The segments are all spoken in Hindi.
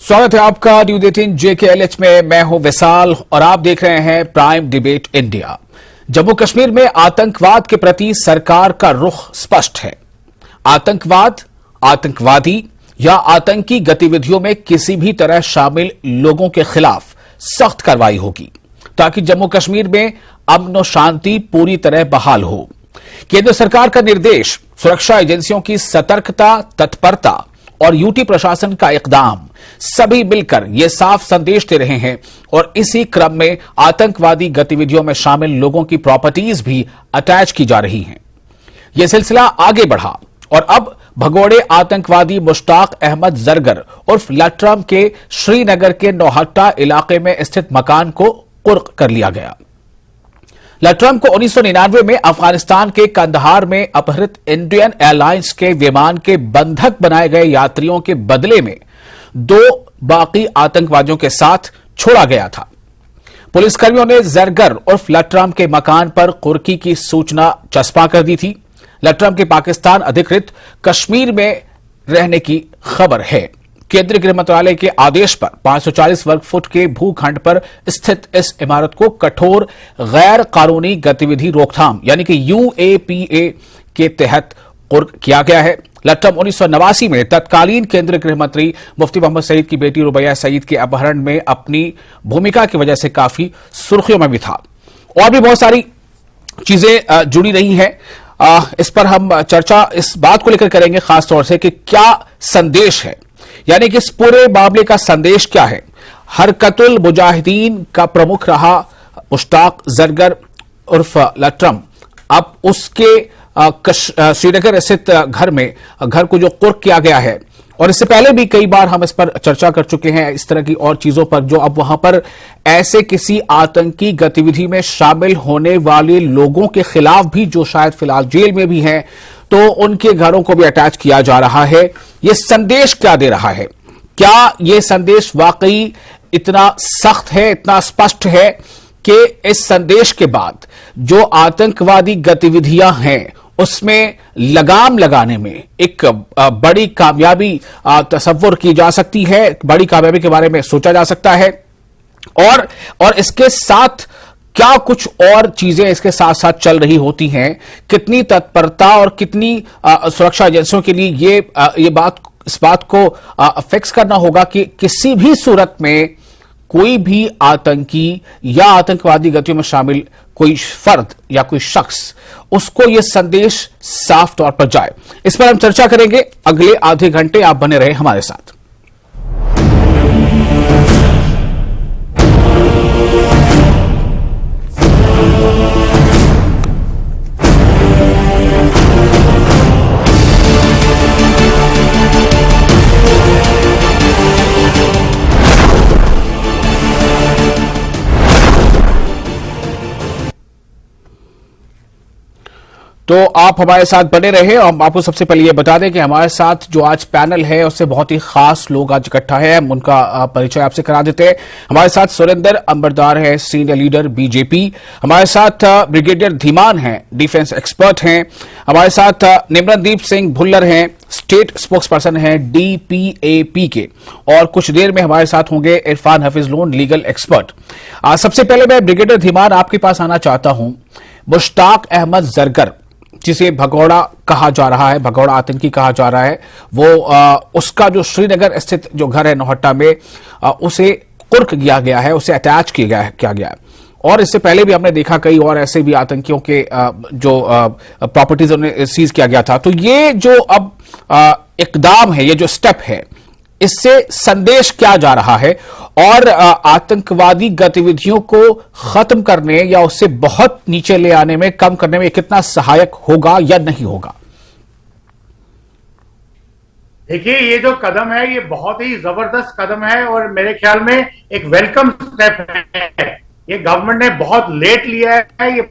स्वागत है आपका न्यूज 18 JKLH में। मैं हूं विशाल और आप देख रहे हैं Prime Debate India. Jammu Kashmir में आतंकवाद के प्रति सरकार का रुख स्पष्ट है। आतंकवाद, आतंकवादी या आतंकी गतिविधियों में किसी भी तरह शामिल लोगों के खिलाफ सख्त कार्रवाई होगी ताकि जम्मू कश्मीर में अमन और शांति पूरी तरह बहाल हो। केंद्र सरकार का निर्देश, सुरक्षा एजेंसियों की सतर्कता, तत्परता और यूटी प्रशासन का इकदाम सभी मिलकर यह साफ संदेश दे रहे हैं और इसी क्रम में आतंकवादी गतिविधियों में शामिल लोगों की प्रॉपर्टीज भी अटैच की जा रही हैं। यह सिलसिला आगे बढ़ा और अब भगोड़े आतंकवादी मुश्ताक अहमद जरगर उर्फ लटरम के श्रीनगर के नौहट्टा इलाके में स्थित मकान को कुर्क कर लिया गया। लटरम को 1999 में अफगानिस्तान के कंदहार में अपहृत इंडियन एयरलाइंस के विमान के बंधक बनाए गए यात्रियों के बदले में 2 बाकी आतंकवादियों के साथ छोड़ा गया था। पुलिसकर्मियों ने जरगर उर्फ लटरम के मकान पर कुर्की की सूचना चस्पा कर दी थी। लटरम के पाकिस्तान अधिकृत कश्मीर में रहने की खबर है। केंद्रीय गृह मंत्रालय के आदेश पर 540 वर्ग फुट के भूखंड पर स्थित इस इमारत को कठोर गैर कानूनी गतिविधि रोकथाम यानी कि UAPA के तहत कुर्क किया गया है। लटरम 1989 में तत्कालीन केंद्रीय गृह मंत्री मुफ्ती मोहम्मद सईद की बेटी रुबैया सईद के अपहरण में अपनी भूमिका की वजह से काफी सुर्खियों में भी था। और भी बहुत सारी चीजें जुड़ी रही हैं। इस पर हम चर्चा इस बात को लेकर करेंगे खासतौर से कि क्या संदेश है, यानी कि इस पूरे मामले का संदेश क्या है। हरकतुल मुजाहिदीन का प्रमुख रहा मुश्ताक जरगर उर्फ लटरम, अब उसके श्रीनगर स्थित घर को जो कुर्क किया गया है, और इससे पहले भी कई बार हम इस पर चर्चा कर चुके हैं इस तरह की और चीजों पर, जो अब वहां पर ऐसे किसी आतंकी गतिविधि में शामिल होने वाले लोगों के खिलाफ भी, जो शायद फिलहाल जेल में भी हैं, तो उनके घरों को भी अटैच किया जा रहा है। यह संदेश क्या दे रहा है? क्या यह संदेश वाकई इतना सख्त है, इतना स्पष्ट है कि इस संदेश के बाद जो आतंकवादी गतिविधियां हैं उसमें लगाम लगाने में एक बड़ी कामयाबी तस्वुर की जा सकती है, बड़ी कामयाबी के बारे में सोचा जा सकता है, और इसके साथ क्या कुछ और चीजें इसके साथ साथ चल रही होती हैं, कितनी तत्परता और कितनी सुरक्षा एजेंसियों के लिए इस बात को फिक्स करना होगा कि किसी भी सूरत में कोई भी आतंकी या आतंकवादी गतियों में शामिल कोई फर्द या कोई शख्स, उसको यह संदेश साफ तौर पर जाए। इस पर हम चर्चा करेंगे अगले आधे घंटे। आप बने रहे हमारे साथ। तो आप हमारे साथ बने रहे और आपको सबसे पहले ये बता दें कि हमारे साथ जो आज पैनल है उससे बहुत ही खास लोग आज इकट्ठा है। हम उनका परिचय आपसे करा देते हैं। हमारे साथ सुरेंद्र अंबरदार है, सीनियर लीडर BJP। हमारे साथ ब्रिगेडियर धीमान हैं, डिफेंस एक्सपर्ट हैं। हमारे साथ निमरनदीप सिंह भुल्लर हैं, स्टेट स्पोक्सपर्सन हैं DPAP के। और कुछ देर में हमारे साथ होंगे Irfan Hafeez loan, legal expert. सबसे पहले मैं ब्रिगेडियर धीमान आपके पास आना चाहता हूं। मुश्ताक अहमद जरगर, जिसे भगोड़ा कहा जा रहा है, भगोड़ा आतंकी कहा जा रहा है, वो उसका जो श्रीनगर स्थित जो घर है नौहट्टा में, उसे कुर्क किया गया है, उसे अटैच किया गया है। और इससे पहले भी हमने देखा कई और ऐसे भी आतंकियों के जो प्रॉपर्टीज उन्हें सीज किया गया था। तो ये जो अब इकदाम है, ये जो स्टेप है, इससे संदेश क्या जा रहा है और आतंकवादी गतिविधियों को खत्म करने या उससे बहुत नीचे ले आने में, कम करने में कितना सहायक होगा या नहीं होगा? देखिए, ये जो कदम है ये बहुत ही जबरदस्त कदम है और मेरे ख्याल में एक वेलकम स्टेप है। ये गवर्नमेंट ने बहुत लेट लिया है, ये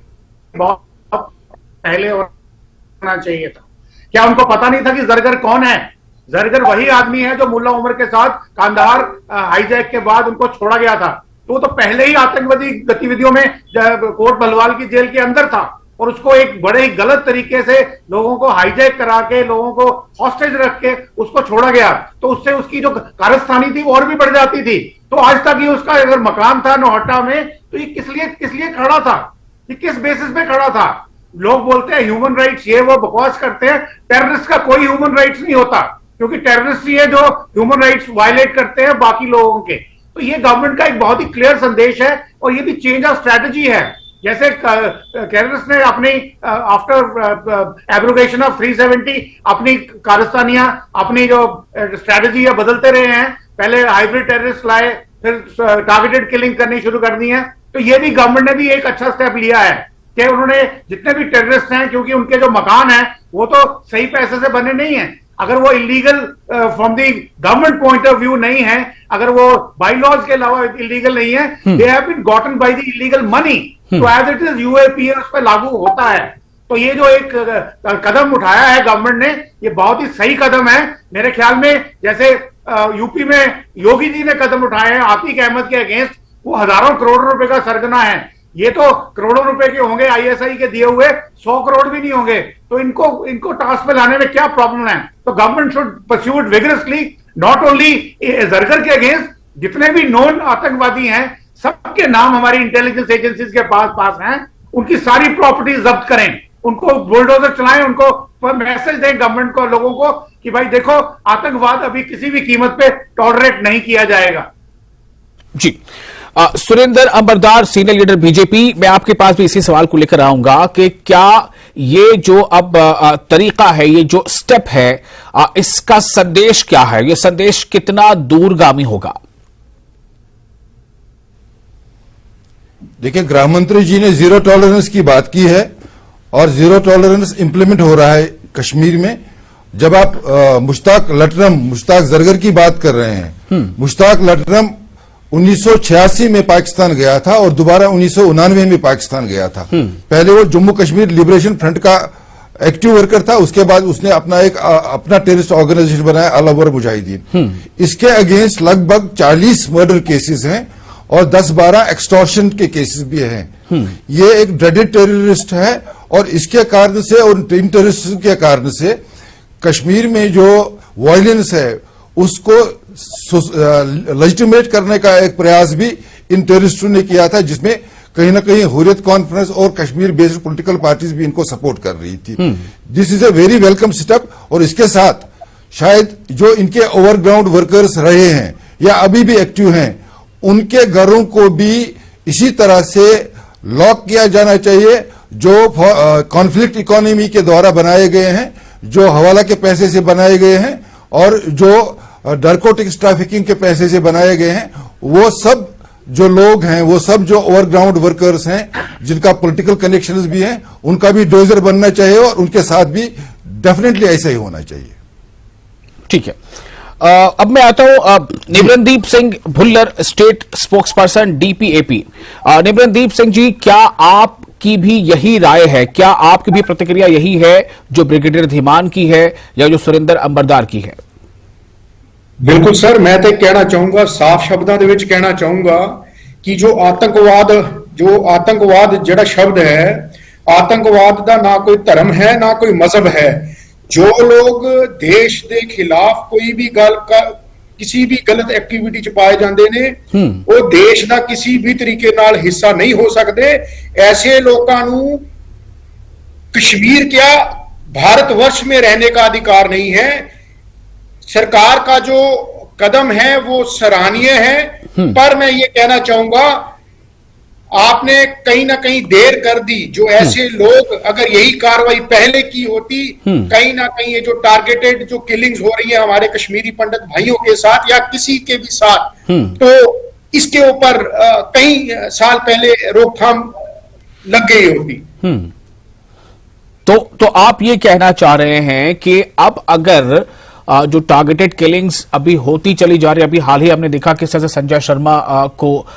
बहुत पहले होना चाहिए था। क्या उनको पता नहीं था कि जरगर कौन है? जरगर वही आदमी है जो मुल्ला उमर के साथ कांधार हाईजैक के बाद उनको छोड़ा गया था। तो पहले ही आतंकवादी गतिविधियों में कोट बलवाल की जेल के अंदर था और उसको एक बड़े ही गलत तरीके से लोगों को हाईजैक करा के, लोगों को हॉस्टेज रख के उसको छोड़ा गया, तो उससे उसकी जो कारस्तानी थी वो और भी बढ़ जाती थी। तो आज तक ये उसका अगर मकान था नौहट्टा में, तो ये किस लिए खड़ा था, ये किस बेसिस पे खड़ा था? लोग बोलते हैं ह्यूमन राइट्स, ये वो बकवास करते हैं। टेररिस्ट का कोई ह्यूमन राइट्स नहीं होता, क्योंकि टेररिस्ट ही है जो ह्यूमन राइट्स वायलेट करते हैं बाकी लोगों के। तो ये गवर्नमेंट का एक बहुत ही क्लियर संदेश है, और ये भी चेंज ऑफ स्ट्रैटेजी है। जैसे टेररिस्ट ने अपनी आफ्टर एब्रोगेशन ऑफ 370 अपनी कारस्तानियां, अपनी जो स्ट्रैटेजी है बदलते रहे हैं। पहले हाइब्रिड टेररिस्ट लाए, फिर टारगेटेड किलिंग करनी शुरू कर दी है। तो ये भी गवर्नमेंट ने भी एक अच्छा स्टेप लिया है कि उन्होंने जितने भी टेररिस्ट हैं, क्योंकि उनके जो मकान हैं वो तो सही पैसे से बने नहीं है, अगर वो illegal from the government point of view नहीं है, अगर वो बाई लॉज के अलावा इलीगल नहीं है, they have been gotten by the illegal money, तो एज इट इज यूएपीए उस पर लागू होता है। तो ये जो एक कदम उठाया है गवर्नमेंट ने, ये बहुत ही सही कदम है मेरे ख्याल में। जैसे यूपी में योगी जी ने कदम उठाए हैं आतिक अहमद के अगेंस्ट, वो हजारों करोड़ रुपए का सरगना है। ये तो करोड़ों रुपए के होंगे, आईएसआई के दिए हुए 100 करोड़ भी नहीं होंगे। तो इनको टास्क में लाने में क्या प्रॉब्लम है? तो government should pursue it vigorously, not only Zargar के अगेंस्ट, जितने भी नॉन आतंकवादी हैं सबके नाम हमारी इंटेलिजेंस एजेंसीज के पास हैं, उनकी सारी प्रॉपर्टी जब्त करें, उनको बुलडोजर चलाएं, उनको मैसेज दें गवर्नमेंट को, लोगों को, कि भाई देखो आतंकवाद अभी किसी भी कीमत पे टॉलरेट नहीं किया जाएगा। जी, Surendra Ambardar, senior leader BJP, मैं आपके पास भी इसी सवाल को लेकर आऊंगा कि क्या ये जो अब तरीका है, ये जो स्टेप है, इसका संदेश क्या है? ये संदेश कितना दूरगामी होगा? देखिए, गृह मंत्री जी ने जीरो टॉलरेंस की बात की है, और जीरो टॉलरेंस इंप्लीमेंट हो रहा है कश्मीर में। जब आप मुश्ताक जरगर की बात कर रहे हैं, मुश्ताक लटरम 1986 में पाकिस्तान गया था और दोबारा 1999 में पाकिस्तान गया था। पहले वो जम्मू कश्मीर लिबरेशन फ्रंट का एक्टिव वर्कर था, उसके बाद उसने अपना टेररिस्ट ऑर्गेनाइजेशन बनाया, अल अबर मुजाहिदीन। इसके अगेंस्ट लगभग 40 मर्डर केसेस हैं और 10-12 एक्सटॉर्शन के केसेस भी हैं। ये एक ड्रेडेड टेररिस्ट है, और इसके कारण से और टीम टेररिस्ट के कारण से कश्मीर में जो वायलेंस है उसको लेजिटिमेट करने का एक प्रयास भी इन टेररिस्टों ने किया था, जिसमें कहीं ना कहीं हुर्रियत कॉन्फ्रेंस और कश्मीर बेस्ड पॉलिटिकल पार्टीज भी इनको सपोर्ट कर रही थी। This is a very welcome step. और इसके साथ शायद जो इनके ओवरग्राउंड वर्कर्स रहे हैं या अभी भी एक्टिव हैं, उनके घरों को भी इसी तरह से लॉक किया जाना चाहिए, जो कॉन्फ्लिक्ट इकोनॉमी के द्वारा बनाए गए हैं, जो हवाला के पैसे से बनाए गए हैं, और जो नारकोटिक्स ट्रैफिकिंग के पैसे से बनाए गए हैं। वो सब जो लोग हैं, वो सब जो ओवरग्राउंड वर्कर्स हैं, जिनका पॉलिटिकल कनेक्शंस भी हैं, उनका भी डोजर बनना चाहिए, और उनके साथ भी डेफिनेटली ऐसा ही होना चाहिए। ठीक है, अब मैं आता हूं Nimrandeep Singh Bhullar, state spokesperson DPAP. Nimrandeep Singh ji, क्या आपकी भी यही राय है, क्या आपकी भी प्रतिक्रिया यही है जो ब्रिगेडियर धीमान की है या जो सुरेंद्र अंबरदार की है? बिल्कुल सर, मैं तो कहना चाहूंगा, साफ शब्दों ਦੇ ਵਿੱਚ कहना चाहूंगा कि जो आतंकवाद ਜਿਹੜਾ शब्द है, आतंकवाद का ना कोई धर्म है ना कोई मजहब है। जो लोग देश के खिलाफ कोई भी किसी भी गलत एक्टिविटी च पाए जाते ने, वो देश का किसी भी तरीके नाल हिस्सा नहीं हो सकते। ऐसे लोगों को कश्मीर क्या भारतवर्ष में रहने का अधिकार नहीं है। सरकार का जो कदम है वो सराहनीय है, पर मैं ये कहना चाहूंगा आपने कहीं ना कहीं देर कर दी। जो ऐसे लोग, अगर यही कार्रवाई पहले की होती, कहीं ना कहीं ये जो टारगेटेड जो किलिंग्स हो रही है हमारे कश्मीरी पंडित भाइयों के साथ या किसी के भी साथ, तो इसके ऊपर कई साल पहले रोकथाम लग गई होती। तो आप ये कहना चाह रहे हैं कि अब अगर जो टारगेटेड किलिंग्स अभी होती चली जा रही है, अभी हाल ही हमने देखा किस तरह से संजय शर्मा को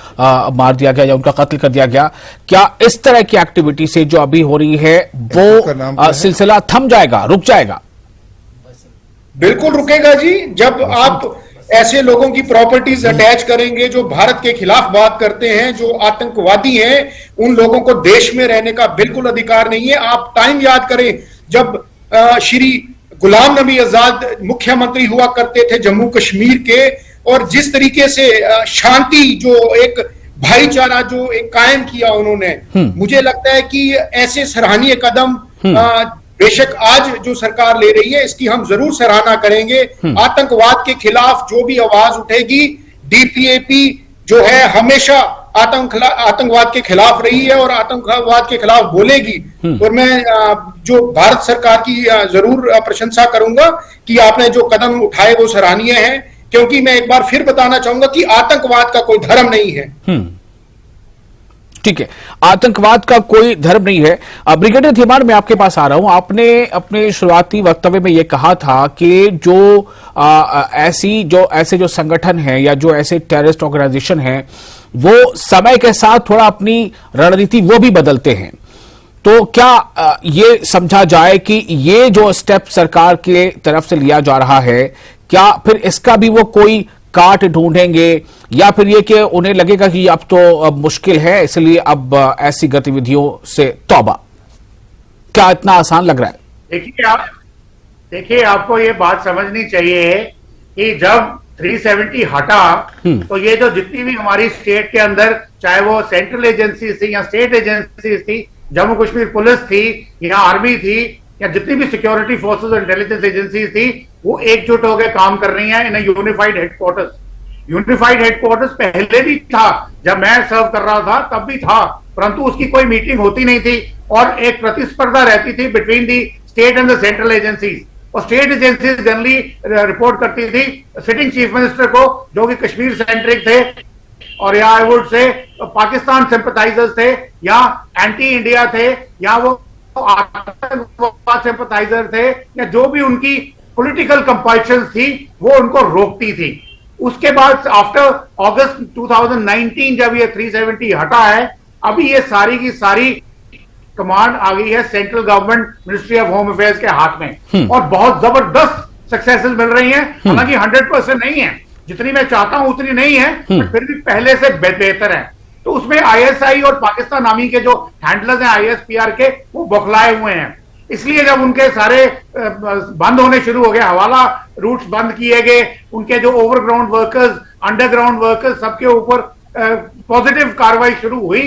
मार दिया गया या उनका कत्ल कर दिया गया, क्या इस तरह की एक्टिविटी से जो अभी हो रही है वो सिलसिला थम जाएगा, रुक जाएगा? बिल्कुल रुकेगा जी। जब आप ऐसे लोगों की प्रॉपर्टीज अटैच करेंगे जो भारत के खिलाफ बात करते हैं, जो आतंकवादी हैं, उन लोगों को देश में रहने का बिल्कुल अधिकार नहीं है। आप टाइम याद करें जब श्री गुलाम नबी आजाद मुख्यमंत्री हुआ करते थे जम्मू कश्मीर के, और जिस तरीके से शांति जो एक भाईचारा जो एक कायम किया उन्होंने, मुझे लगता है कि ऐसे सराहनीय कदम बेशक आज जो सरकार ले रही है इसकी हम जरूर सराहना करेंगे। आतंकवाद के खिलाफ जो भी आवाज उठेगी, डीपीएपी जो है हमेशा आतंकवाद के खिलाफ रही है और आतंकवाद के खिलाफ बोलेगी। और मैं जो भारत सरकार की जरूर प्रशंसा करूंगा कि आपने जो कदम उठाए वो सराहनीय है, क्योंकि मैं एक बार फिर बताना चाहूंगा कि आतंकवाद का कोई धर्म नहीं है। ठीक है, आतंकवाद का कोई धर्म नहीं है। ब्रिगेडियर धीमान, मैं आपके पास आ रहा हूं। आपने अपने शुरुआती वक्तव्य में यह कहा था कि जो ऐसे जो संगठन हैं या जो ऐसे टेररिस्ट ऑर्गेनाइजेशन हैं वो समय के साथ थोड़ा अपनी रणनीति वो भी बदलते हैं। तो क्या ये समझा जाए कि ये जो स्टेप सरकार के तरफ से लिया जा रहा है, क्या फिर इसका भी वो कोई काट ढूंढेंगे, या फिर ये कि उन्हें लगेगा कि अब तो मुश्किल है इसलिए अब ऐसी गतिविधियों से तौबा? क्या इतना आसान लग रहा है? देखिए आपको ये बात समझनी चाहिए कि जब 370 हटा तो ये जो जितनी भी हमारी स्टेट के अंदर, चाहे वो सेंट्रल एजेंसी थी या स्टेट एजेंसी थी, जम्मू कश्मीर पुलिस थी या आर्मी थी या जितनी भी सिक्योरिटी फोर्सेस और इंटेलिजेंस एजेंसीज थी, वो एकजुट होकर काम कर रही हैं इन यूनिफाइड हेडक्वार्टर्स। यूनिफाइड हेडक्वार्टर्स पहले भी था, जब मैं सर्व कर रहा था तब भी था, परंतु उसकी कोई मीटिंग होती नहीं थी और एक प्रतिस्पर्धा रहती थी between the state and the central agencies. और स्टेट एजेंसीज जनरली रिपोर्ट करती थी सिटिंग चीफ मिनिस्टर को, जो कि कश्मीर सेंट्रिक थे और या I would say Pakistan sympathisers थे या एंटी इंडिया थे या वो आतंकवाद सिंपथाइजर थे या जो भी उनकी पॉलिटिकल कंपल्शंस थी वो उनको रोकती थी। उसके बाद आफ्टर अगस्त 2019 जब ये 370 हटा है, अभी ये सारी की सारी कमांड आ गई है central government ministry of home affairs के हाथ में और बहुत जबरदस्त सक्सेसेस मिल रही हैं। हालांकि 100% नहीं है, जितनी मैं चाहता हूं उतनी नहीं है, पर फिर भी पहले से बेहतर है। तो उसमें आईएसआई और पाकिस्तान आर्मी के जो हैंडलर्स हैं आईएसपीआर के, वो बौखलाए हुए हैं। इसलिए जब उनके सारे बंद होने शुरू हो गए, हवाला रूट्स बंद किए गए, उनके जो ओवरग्राउंड वर्कर्स, अंडरग्राउंड वर्कर्स, सबके ऊपर पॉजिटिव कार्रवाई शुरू हुई,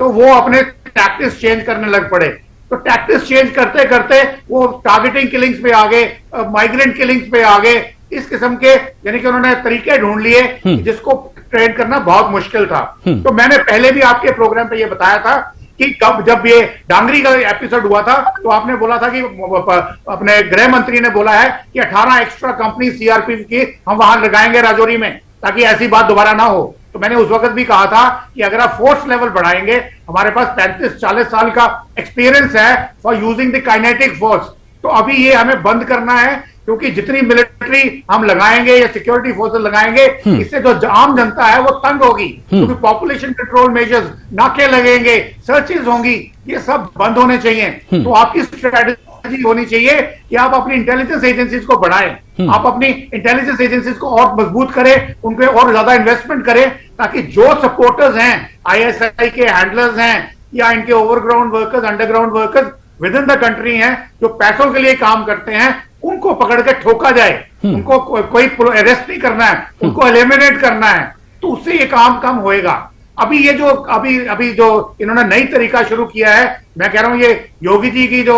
तो वो अपने टैक्टिक्स चेंज करने लग पड़े। तो टैक्टिक्स चेंज करते करते वो टारगेटिंग किलिंग्स पे आ गए, माइग्रेंट किलिंग्स पे आ गए, इस किस्म के, यानी कि उन्होंने तरीके ढूंढ लिए जिसको ट्रेन करना बहुत मुश्किल था। तो मैंने पहले भी आपके प्रोग्राम पे ये बताया था कि जब ये डांगरी का एपिसोड हुआ था तो आपने बोला था कि अपने गृह मंत्री ने बोला है कि 18 एक्स्ट्रा कंपनी सीआरपी की हम वहां लगाएंगे राजौरी में, ताकि ऐसी बात दोबारा ना हो। तो मैंने उस वक्त भी कहा था कि अगर आप फोर्स लेवल बढ़ाएंगे, हमारे पास 35-40 साल का एक्सपीरियंस है for using the kinetic force, तो अभी ये हमें बंद करना है, क्योंकि जितनी मिलिट्री हम लगाएंगे या सिक्योरिटी फोर्सेस लगाएंगे, इससे जो आम जनता है वो तंग होगी, क्योंकि पॉपुलेशन कंट्रोल मेजर्स, नाके लगेंगे, सर्चेज होंगी, ये सब बंद होने चाहिए। तो आपकी स्ट्रेटेजी होनी चाहिए कि आप अपनी इंटेलिजेंस एजेंसीज को बढ़ाएं, आप अपनी इंटेलिजेंस एजेंसीज को और मजबूत करें, उन पे और ज्यादा इन्वेस्टमेंट करें, ताकि जो सपोर्टर्स हैं, आईएसआई के हैंडलर्स हैं या इनके overground workers, underground workers with in the country हैं, जो पैसों के लिए काम करते हैं, उनको पकड़ के ठोका जाए। उनको कोई अरेस्ट नहीं करना है, उनको एलिमिनेट करना है, तो उससे ये काम कम होएगा। अभी ये जो अभी जो इन्होंने नई तरीका शुरू किया है, मैं कह रहा हूं ये योगी जी की जो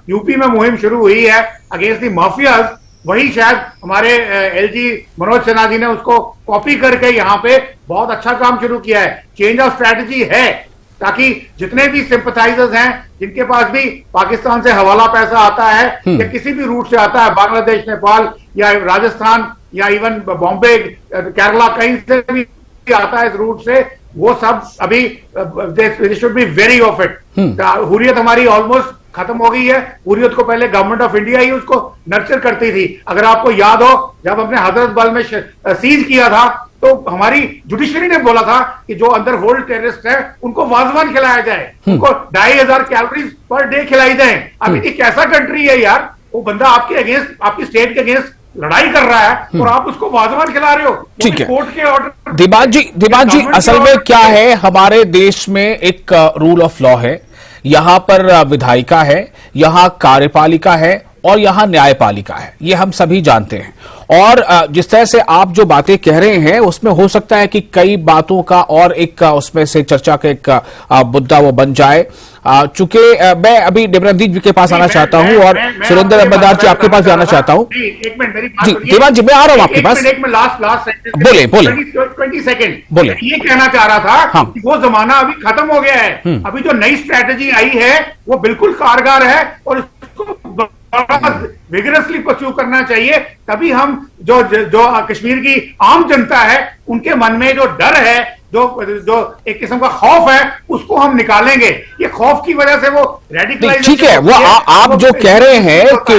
यूपी में मुहिम शुरू हुई है अगेंस्ट द माफियाज, वही शायद हमारे एलजी मनोज सिन्हा जी ने उसको कॉपी करके यहाँ पे बहुत अच्छा काम शुरू किया है। चेंज ऑफ स्ट्रैटेजी है, ताकि जितने भी सिंपथाइजर्स हैं, जिनके पास भी पाकिस्तान से हवाला पैसा आता है या किसी भी रूट से आता है, बांग्लादेश, नेपाल या राजस्थान या इवन बॉम्बे, केरला, कहीं से भी आता है इस रूट से, वो सब अभी they should be very of it. Hurriyat हमारी ऑलमोस्ट खत्म हो गई है। हुर्रियत को पहले गवर्नमेंट ऑफ इंडिया ही उसको नर्चर करती थी। अगर आपको याद हो, जब हमने हजरत बल में सीज किया था, तो हमारी जुडिशरी ने बोला था कि जो अंदर होल्ड टेररिस्ट है उनको वाजवान खिलाया जाए, उनको 2500 कैलोरीज पर डे खिलाई जाए। अभी ये कैसा कंट्री है यार, वो बंदा आपके अगेंस्ट, आपकी स्टेट के अगेंस्ट लड़ाई कर रहा है और आप उसको वाजवान खिला रहे हो। ठीक है। कोर्ट के ऑर्डर। दिमाग जी असल में क्या है, हमारे देश में एक रूल ऑफ लॉ है, यहां पर विधायिका है, यहां कार्यपालिका है और यहां न्यायपालिका है, ये हम सभी जानते हैं। और जिस तरह से आप जो बातें कह रहे हैं उसमें हो सकता है कि कई बातों का और एक उसमें से चर्चा का एक मुद्दा वो बन जाए। चूंकि मैं अभी निमरनदीप जी के पास आना चाहता हूं और सुरेंद्र अंबरदार जी आपके पास जाना चाहता हूं। एक मिनट मेरी बात जी सुनिए। देवान जी मैं आ रहा हूं आपके पास। एक मिनट लास्ट बोले 20 सेकंड बोले। ये कहना चाह रहा था हाँ। कि वो जमाना अभी खत्म हो गया है। अभी जो नई स्ट्रैटेजी आई है वो बिल्कुल कारगर है और इसको विगरसली परस्यू करना चाहिए। तभी हम जो कश्मीर की आम जनता है उनके मन में जो डर है, जो एक किस्म का खौफ है, उसको हम निकालेंगे। ये खौफ की वजह से वो रेडिकलाइजेशन। ठीक है, वो आप जो कह रहे हैं कि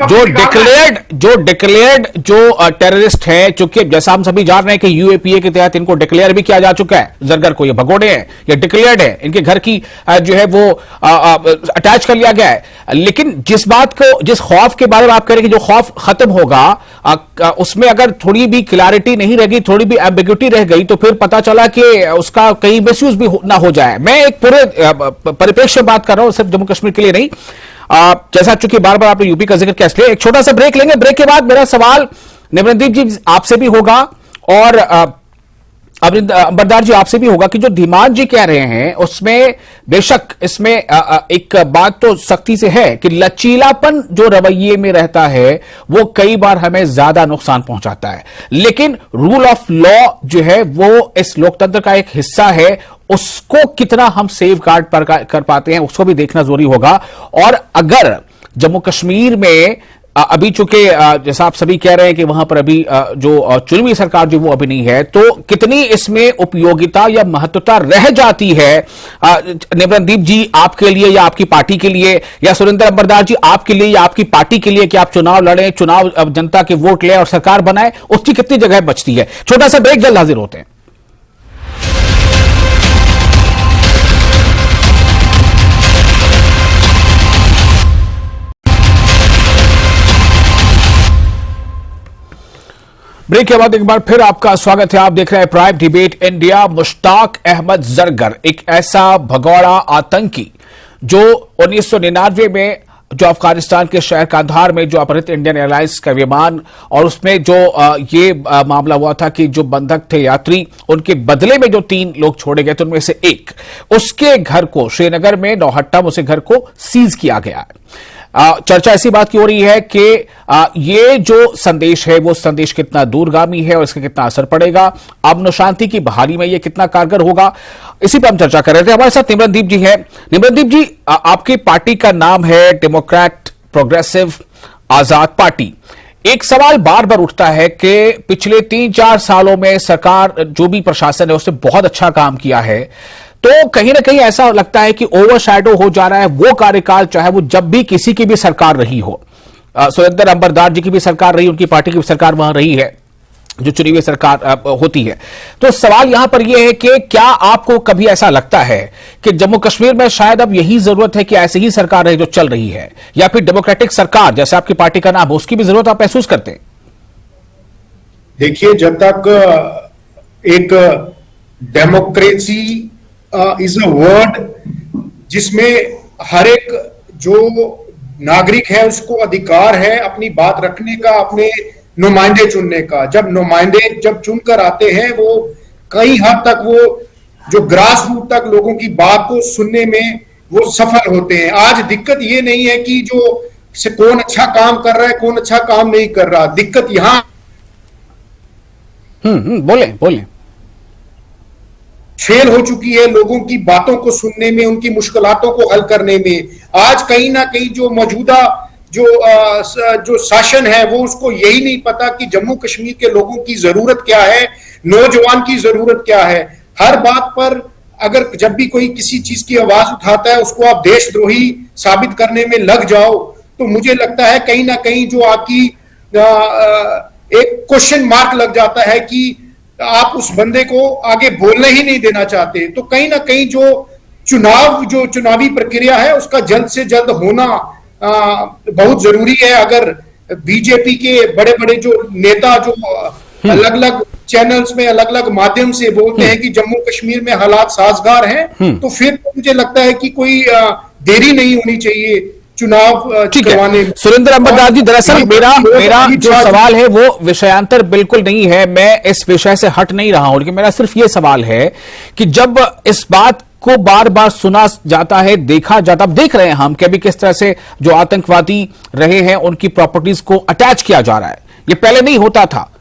जो डिक्लेयर्ड जो टेररिस्ट है, चूंकि जैसा हम सभी जान रहे हैं कि यूएपीए के तहत इनको डिक्लेयर भी किया जा चुका है, जरगर को, ये भगोड़े हैं, ये डिक्लेयर्ड है, इनके घर की जो है वो अटैच कर लिया गया है। लेकिन जिस खौफ के बारे में आप कह रहे हैं कि जो खौफ खत्म होगा, उसमें अगर थोड़ी भी क्लैरिटी नहीं रहेगी, थोड़ी भी एम्बिग्यूटी रह गई, तो फिर पता चला कि उसका कहीं मिसयूज भी ना हो जाए। मैं एक पूरे परिप्रेक्ष्य बात कर रहा हूं, सिर्फ जम्मू कश्मीर के लिए नहीं। जैसा चूंकि बार बार आपने यूपी का जिक्र किया, इसलिए एक छोटा सा ब्रेक लेंगे। ब्रेक के बाद मेरा सवाल निमरनदीप जी आपसे भी होगा और अंबरदार जी आपसे भी होगा कि जो धीमान जी कह रहे हैं उसमें बेशक इसमें एक बात तो सख्ती से है कि लचीलापन जो रवैये में रहता है वो कई बार हमें ज्यादा नुकसान पहुंचाता है। लेकिन रूल ऑफ लॉ जो है वो इस लोकतंत्र का एक हिस्सा है, उसको कितना हम सेफ गार्ड कर पाते हैं उसको भी देखना जरूरी होगा। और अगर जम्मू कश्मीर में अभी चूंकि जैसा आप सभी कह रहे हैं कि वहां पर अभी जो चुनी सरकार जो वो अभी नहीं है, तो कितनी इसमें उपयोगिता या महत्वता रह जाती है निमरनदीप जी आपके लिए या आपकी पार्टी के लिए, या सुरेंद्र अंबरदार जी आपके लिए या आपकी पार्टी के लिए, कि आप चुनाव लड़ें, चुनाव जनता के वोट लें और सरकार बनाए, उसकी कितनी जगह बचती है? छोटा सा ब्रेक, जल्द हाजिर होते हैं। ब्रेक के बाद एक बार फिर आपका स्वागत है। आप देख रहे हैं Prime Debate India. Mushtaq Ahmed Zargar एक ऐसा भगोड़ा आतंकी जो 1999 में जो अफगानिस्तान के शहर कांधार में जो अपहृत इंडियन एयरलाइंस का विमान, और उसमें जो ये मामला हुआ था कि जो बंधक थे यात्री, उनके बदले में जो 3 लोग छोड़े गए थे उनमें से एक, उसके घर को श्रीनगर में नौहट्टा में उसे घर को सीज किया गया है। चर्चा ऐसी बात की हो रही है कि ये जो संदेश है वो संदेश कितना दूरगामी है और इसका कितना असर पड़ेगा, अमन शांति की बहाली में ये कितना कारगर होगा, इसी पर हम चर्चा कर रहे थे। हमारे साथ निमरनदीप जी हैं। निमरनदीप जी, आपकी पार्टी का नाम है डेमोक्रेट प्रोग्रेसिव आजाद पार्टी। एक सवाल बार बार उठता है कि पिछले 3-4 सालों में सरकार, जो भी प्रशासन है, उसने बहुत अच्छा काम किया है, तो कहीं ना कहीं ऐसा लगता है कि ओवरशैडो हो जा रहा है वो कार्यकाल, चाहे वो जब भी किसी की भी सरकार रही हो। सुरेंद्र अंबरदार जी की भी सरकार रही, उनकी पार्टी की भी सरकार वहां रही है, जो चुनी हुई सरकार होती है। तो सवाल यहां पर यह है कि क्या आपको कभी ऐसा लगता है कि जम्मू कश्मीर में शायद अब यही जरूरत है कि ऐसी ही सरकार रहे जो चल रही है, या फिर डेमोक्रेटिक सरकार जैसे आपकी पार्टी का नाम है उसकी भी जरूरत आप महसूस करते हैं? देखिए, जब तक एक डेमोक्रेसी इज अ वर्ड जिसमें हर एक जो नागरिक है उसको अधिकार है अपनी बात रखने का, अपने नुमाइंदे चुनने का। जब नुमाइंदे चुनकर आते हैं वो कई हद तक वो जो ग्रास रूट तक लोगों की बात को सुनने में वो सफल होते हैं। आज दिक्कत ये नहीं है कि जो से कौन अच्छा काम कर रहा है, कौन अच्छा काम नहीं कर रहा। दिक्कत यहां बोले फेल हो चुकी है लोगों की बातों को सुनने में, उनकी मुश्किलातों को हल करने में। आज कहीं ना कहीं जो मौजूदा जो शासन है वो उसको यही नहीं पता कि जम्मू कश्मीर के लोगों की जरूरत क्या है, नौजवान की जरूरत क्या है। हर बात पर अगर जब भी कोई किसी चीज की आवाज उठाता है उसको आप देशद्रोही साबित करने में लग जाओ, तो मुझे लगता है कहीं ना कहीं जो आपकी एक क्वेश्चन मार्क लग जाता है कि आप उस बंदे को आगे बोलने ही नहीं देना चाहते। तो कहीं ना कहीं जो चुनावी प्रक्रिया है उसका जल्द से जल्द होना बहुत जरूरी है। अगर बीजेपी के बड़े बड़े जो नेता जो अलग अलग चैनल्स में अलग अलग माध्यम से बोलते हैं कि जम्मू कश्मीर में हालात साजगार हैं, तो फिर मुझे लगता है कि कोई देरी नहीं होनी चाहिए चुनाव करवाने में। सुरेंद्र अंबरनाथ जी, दरअसल मेरा जो सवाल है वो विषयांतर बिल्कुल नहीं है, मैं इस विषय से हट नहीं रहा हूं, लेकिन मेरा सिर्फ ये सवाल है कि जब इस बात को बार बार सुना जाता है, देखा जाता, अब देख रहे हैं हम कि अभी किस तरह से जो आतंकवादी रहे हैं उनकी प्रॉपर्टीज को अटैच किया जा रहा है। ये पहले नहीं होता था,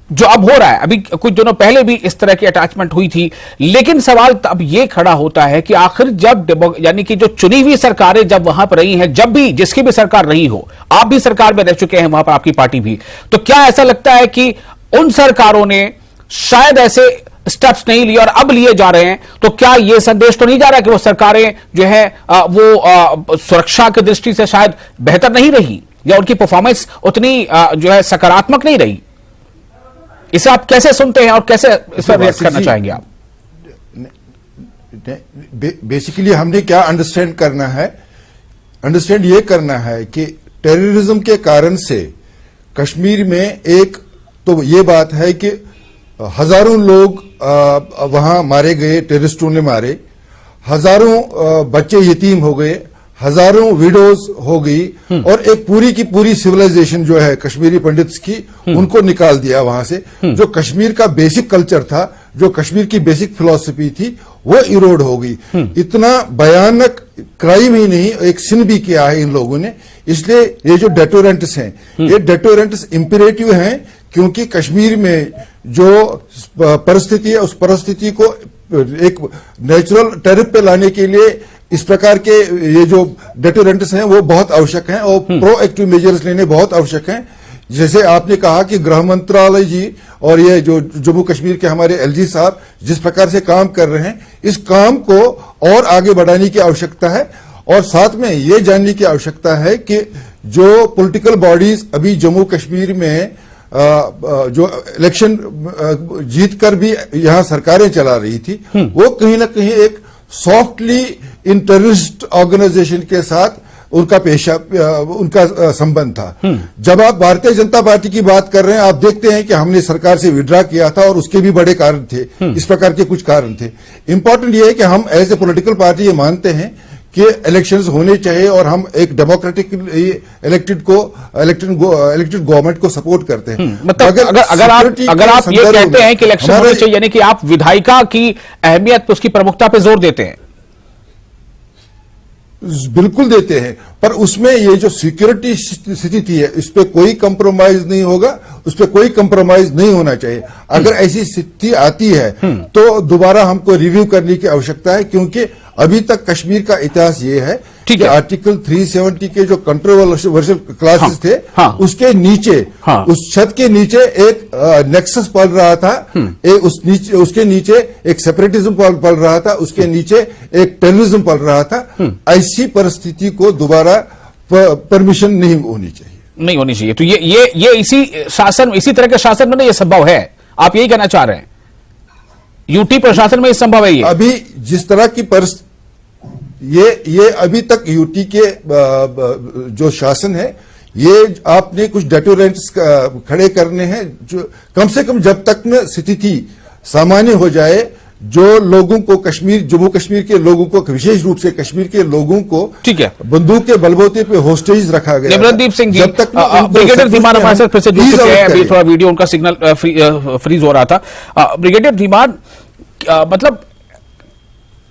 जो अब हो रहा है। अभी कुछ दिनों पहले भी इस तरह की अटैचमेंट हुई थी, लेकिन सवाल अब यह खड़ा होता है कि आखिर जब यानी कि जो चुनी हुई सरकारें जब वहां पर रही हैं, जब भी जिसकी भी सरकार रही हो, आप भी सरकार में रह चुके हैं वहां पर, आपकी पार्टी भी, तो क्या ऐसा लगता है कि उन सरकारों ने शायद ऐसे स्टेप्स नहीं लिए और अब लिए जा रहे हैं, तो क्या यह संदेश तो नहीं जा रहा कि वो सरकारें जो है वो सुरक्षा की दृष्टि से शायद बेहतर नहीं रही, या उनकी परफॉर्मेंस उतनी जो है सकारात्मक नहीं रही? इसे आप कैसे सुनते हैं और कैसे इस पर रिएक्ट करना चाहेंगे आप? बेसिकली हमने क्या अंडरस्टैंड ये करना है कि टेररिज्म के कारण से कश्मीर में एक तो ये बात है कि हजारों लोग वहां मारे गए, टेररिस्टों ने मारे, हजारों बच्चे यतीम हो गए, हजारों विडोज हो गई, और एक पूरी की पूरी सिविलाइजेशन जो है कश्मीरी पंडित्स की, उनको निकाल दिया वहां से। जो कश्मीर का बेसिक कल्चर था, जो कश्मीर की बेसिक फिलॉसफी थी, वो इरोड हो गई। इतना भयानक क्राइम ही नहीं, एक सिन भी किया है इन लोगों ने। इसलिए ये जो डेटोरेंट्स हैं, ये डेटोरेंट्स इंपेरेटिव हैं, क्योंकि कश्मीर में जो परिस्थिति है, उस परिस्थिति को एक नेचुरल टेरिफ पे लाने के लिए इस प्रकार के ये जो डेटोरेंट्स हैं वो बहुत आवश्यक हैं, और प्रोएक्टिव मेजर्स लेने बहुत आवश्यक हैं। जैसे आपने कहा कि गृह मंत्रालय जी और ये जो जम्मू कश्मीर के हमारे एलजी साहब जिस प्रकार से काम कर रहे हैं, इस काम को और आगे बढ़ाने की आवश्यकता है। और साथ में ये जानने की आवश्यकता है कि जो पॉलिटिकल बॉडीज अभी जम्मू कश्मीर में जो इलेक्शन जीतकर भी यहां सरकारें चला रही थी, वो कहीं ना कहीं एक सॉफ्टली इन टेररिस्ट ऑर्गेनाइजेशन के साथ उनका संबंध था। जब आप भारतीय जनता पार्टी की बात कर रहे हैं, आप देखते हैं कि हमने सरकार से विड्रा किया था और उसके भी बड़े कारण थे, इस प्रकार के कुछ कारण थे। इंपॉर्टेंट यह है कि हम एज ए पॉलिटिकल पार्टी ये मानते हैं कि इलेक्शंस होने चाहिए, और हम एक डेमोक्रेटिक इलेक्टेड गवर्नमेंट को सपोर्ट करते हैं। मतलब अगर आप ये कहते हैं कि इलेक्शन होने चाहिए, यानी कि आप विधायिका की अहमियत, उसकी प्रमुखता पे जोर देते हैं? बिल्कुल देते हैं, पर उसमें ये जो सिक्योरिटी स्थिति है, इस पे कोई कंप्रोमाइज नहीं होगा, उस पे कोई कंप्रोमाइज नहीं होना चाहिए। अगर ऐसी स्थिति आती है तो दोबारा हमको रिव्यू करने की आवश्यकता है, क्योंकि अभी तक कश्मीर का इतिहास ये है कि आर्टिकल 370 के जो कंट्रोवर्शियल क्लासेस थे, उसके नीचे, उस छत के नीचे एक नेक्सस पल रहा था, उसके नीचे एक सेपरेटिज्म पल रहा था, उसके नीचे एक टेररिज्म पल रहा था। ऐसी परिस्थिति को दोबारा परमिशन नहीं होनी चाहिए। तो ये इसी तरह के शासन में ये संभव है, आप यही कहना चाह रहे हैं? यूटी प्रशासन में संभव है ये? अभी जिस तरह की ये अभी तक यूटी के जो शासन है, ये आपने कुछ डेटोरेंट्स खड़े करने हैं, जो कम से कम जब तक में स्थिति सामान्य हो जाए, जो लोगों को जम्मू कश्मीर के लोगों को, विशेष रूप से कश्मीर के लोगों को, ठीक है, बंदूक के बलबूते पे होस्टेज रखा गया। निमरनदीप सिंह जी, जब तक ब्रिगेडियर धीमान हमारे साथ फिर से जुड़ चुके हैं। अभी थोड़ा वीडियो उनका सिग्नल फ्रीज हो रहा था। ब्रिगेडियर धीमान, मतलब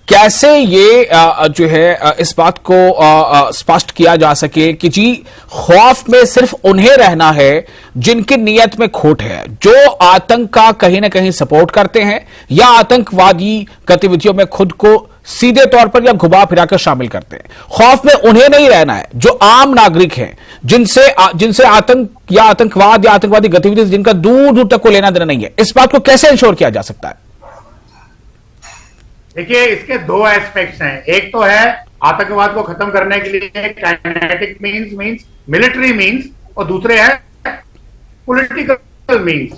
कैसे ये जो है इस बात को स्पष्ट किया जा सके कि जी खौफ में सिर्फ उन्हें रहना है जिनकी नीयत में खोट है, जो आतंक का कहीं ना कहीं सपोर्ट करते हैं या आतंकवादी गतिविधियों में खुद को सीधे तौर पर या घुमा फिराकर शामिल करते हैं। खौफ में उन्हें नहीं रहना है जो आम नागरिक हैं, जिनसे आतंक या आतंकवाद या आतंकवादी गतिविधि जिनका दूर दूर तक को लेना देना नहीं है। इस बात को कैसे इंश्योर किया जा सकता है? देखिए, इसके दो एस्पेक्ट्स हैं। एक तो है आतंकवाद को खत्म करने के लिए काइनेटिक मींस मिलिट्री मींस, और दूसरे है पॉलिटिकल मींस।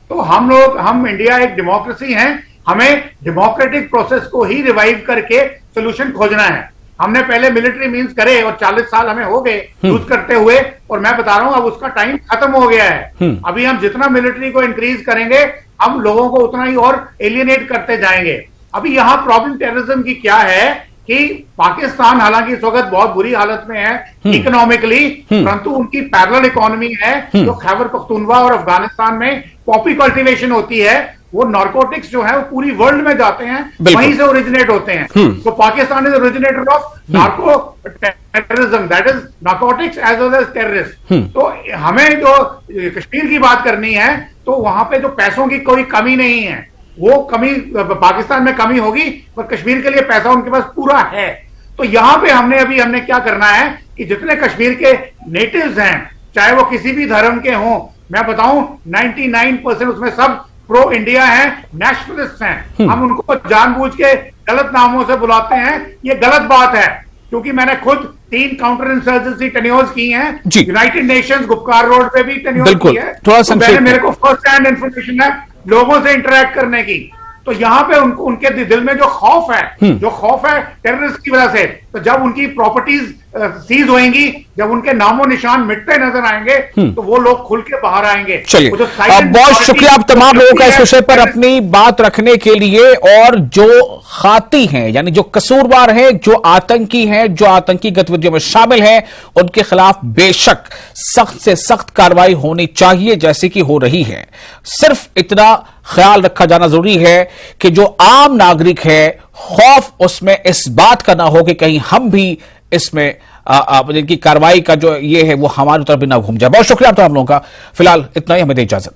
तो हम इंडिया एक डेमोक्रेसी है, हमें डेमोक्रेटिक प्रोसेस को ही रिवाइव करके सोल्यूशन खोजना है। हमने पहले मिलिट्री मींस करे और 40 साल हमें हो गए यूज करते हुए, और मैं बता रहा हूं अब उसका टाइम खत्म हो गया है। अभी हम जितना मिलिट्री को इंक्रीज करेंगे हम लोगों को उतना ही और एलियनेट करते जाएंगे। अभी यहाँ प्रॉब्लम टेररिज्म की क्या है कि पाकिस्तान हालांकि इस वक्त बहुत बुरी हालत में है इकोनॉमिकली, परंतु उनकी पैरेलल इकोनॉमी है जो खैबर पख्तूनवा और अफगानिस्तान में पॉपी कल्टीवेशन होती है। वो नार्कोटिक्स जो है वो पूरी वर्ल्ड में जाते हैं, वहीं से ओरिजिनेट होते हैं। तो Pakistan is originator of narco terrorism, that is narcotics as well as terrorist. तो हमें जो कश्मीर की बात करनी है तो वहां पे जो पैसों की कोई कमी नहीं है, वो कमी पाकिस्तान में कमी होगी पर कश्मीर के लिए पैसा उनके पास पूरा है। तो यहां पे हमने क्या करना है कि जितने कश्मीर के नेटिव्स हैं, चाहे वो किसी भी धर्म के हों, मैं बताऊं 99% उसमें सब प्रो इंडिया हैं, नेशनलिस्ट हैं। हम उनको जानबूझ के गलत नामों से बुलाते हैं, ये गलत बात है, क्योंकि मैंने खुद 3 काउंटर इंसर्जेंसी टेन्योर्स की हैं यूनाइटेड नेशंस गुप्कार रोड पे भी टेन्योर्स की है। तो मेरे को फर्स्ट हैंड इंफॉर्मेशन है लोगों से इंटरेक्ट करने की। तो यहाँ पे उनके दिल में जो खौफ है टेररिस्ट की वजह से, तो जब उनकी प्रॉपर्टीज सीज होंगी, जब उनके नामो निशान मिटते नजर आएंगे तो वो लोग खुल के बाहर आएंगे। चलिए, बहुत शुक्रिया आप तमाम लोगों का इस विषय पर अपनी बात रखने के लिए। और जो खाती हैं यानी जो कसूरवार हैं, जो आतंकी हैं, जो आतंकी गतिविधियों में शामिल हैं, उनके खिलाफ बेशक सख्त से सख्त कार्रवाई होनी चाहिए जैसे कि हो रही है। सिर्फ इतना ख्याल रखा जाना जरूरी है कि जो आम नागरिक है खौफ उसमें इस बात का ना हो कि कहीं हम भी इसमें इनकी कार्रवाई का जो ये है वो हमारी तरफ भी ना घूम जाए। बहुत शुक्रिया आप लोगों का। फिलहाल इतना ही, हमें दे इजाजत।